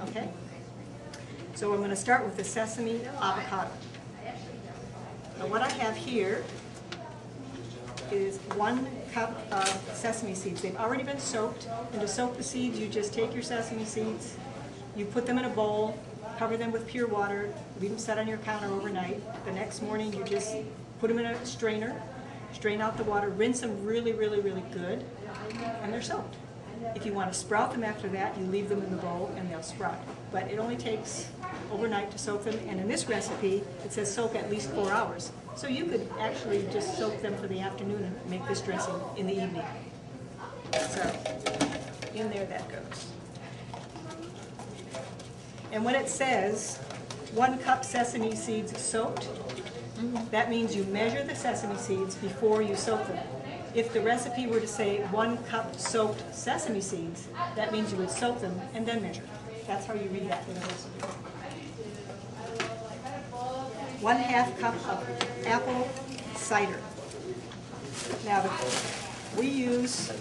Okay? So I'm going to start with the sesame avocado. Now what I have here is 1 cup of sesame seeds. They've already been soaked, and to soak the seeds, you just take your sesame seeds, you put them in a bowl, cover them with pure water, leave them set on your counter overnight. The next morning, you just put them in a strainer, strain out the water, rinse them really, really, really good, and they're soaked. If you want to sprout them after that, you leave them in the bowl and they'll sprout. But it only takes overnight to soak them, and in this recipe, it says soak at least 4 hours. So you could actually just soak them for the afternoon and make this dressing in the evening. So, in there that goes. And when it says 1 cup sesame seeds soaked, that means you measure the sesame seeds before you soak them. If the recipe were to say 1 cup soaked sesame seeds, that means you would soak them and then measure. That's how you read that in the recipe. 1/2 cup of apple cider. Now, we use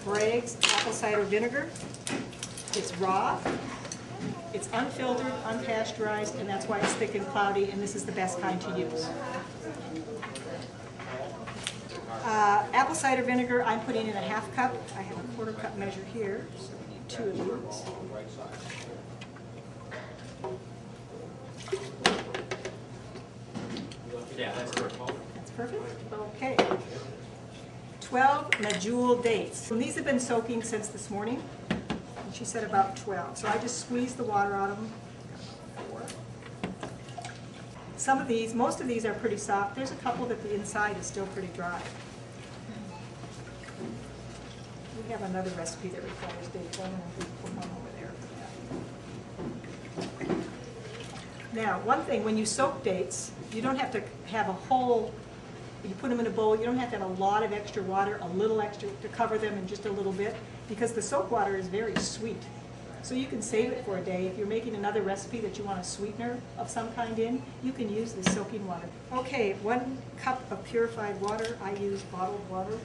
Bragg's apple cider vinegar. It's raw, it's unfiltered, unpasteurized, and that's why it's thick and cloudy, and this is the best kind to use. Apple cider vinegar, I'm putting in a 1/2 cup. I have a 1/4 cup measure here, so we need 2 of these. Yeah, that's perfect. That's perfect? Okay. 12 medjool dates. And these have been soaking since this morning. And she said about 12. So I just squeezed the water out of them. 4. Some of these, most of these are pretty soft. There's a couple that the inside is still pretty dry. We have another recipe that requires dates. I'm going to put one over there. Now, one thing, when you soak dates, you don't have to have a whole, you put them in a bowl, you don't have to have a lot of extra water, a little extra to cover them in just a little bit, because the soap water is very sweet. So you can save it for a day. If you're making another recipe that you want a sweetener of some kind in, you can use this soaking water. Okay, 1 cup of purified water. I use bottled water.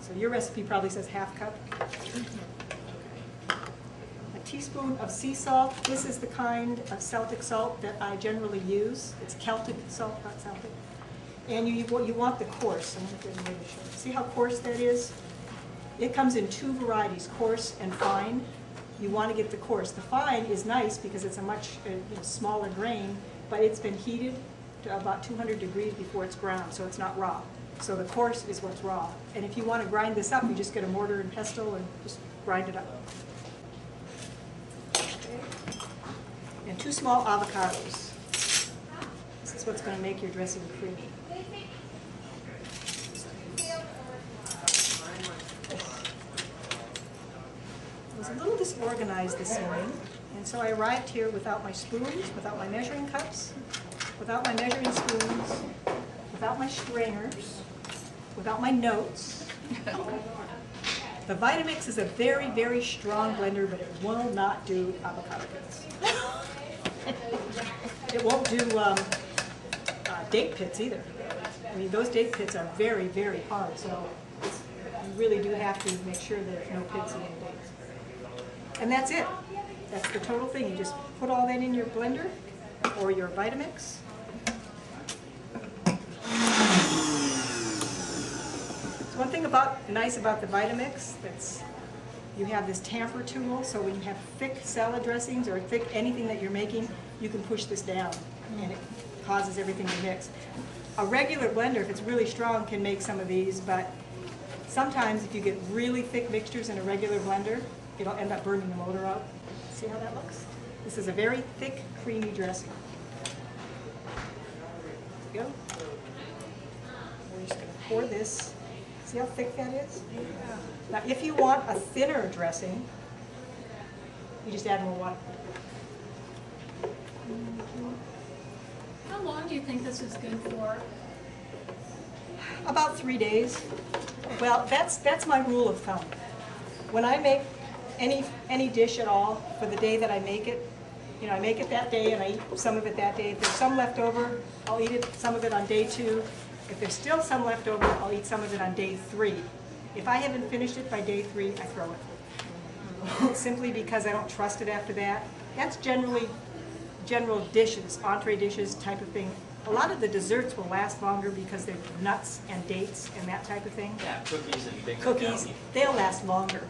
So your recipe probably says 1/2 cup. A teaspoon of sea salt. This is the kind of Celtic salt that I generally use. It's Celtic salt, not Celtic. And you want the coarse. I'm going to get a way to show you. See how coarse that is? It comes in 2 varieties, coarse and fine. You want to get the coarse. The fine is nice because it's a much smaller grain, but it's been heated to about 200 degrees before it's ground, so it's not raw. So the coarse is what's raw. And if you want to grind this up, you just get a mortar and pestle and just grind it up. Okay. And 2 small avocados. This is what's going to make your dressing creamy. I was a little disorganized this morning, and so I arrived here without my spoons, without my measuring cups, without my measuring spoons, without my strainers, without my notes. The Vitamix is a very, very strong blender, but it will not do avocado pits. It won't do date pits either. I mean, those date pits are very, very hard, so you really do have to make sure there's no pits in your dates. And that's it. That's the total thing. You just put all that in your blender or your Vitamix. One thing nice about the Vitamix, you have this tamper tool, so when you have thick salad dressings or thick anything that you're making, you can push this down and it causes everything to mix. A regular blender, if it's really strong, can make some of these, but sometimes if you get really thick mixtures in a regular blender, it'll end up burning the motor out. See how that looks? This is a very thick, creamy dressing. There you go. We're just going to pour this. See how thick that is? Yeah. Now, if you want a thinner dressing, you just add more water. How long do you think this is good for? About 3 days. Well, that's my rule of thumb. When I make any dish at all, for the day that I make it, You know, I make it that day and I eat some of it that day. If there's some left over, I'll eat some of it on day 2. If there's still some left over, I'll eat some of it on day 3. If I haven't finished it by day 3, I throw it. Simply because I don't trust it after that. That's generally general dishes, entree dishes type of thing. A lot of the desserts will last longer because they're nuts and dates and that type of thing. Yeah, cookies and things Cookies, like that. they'll last longer.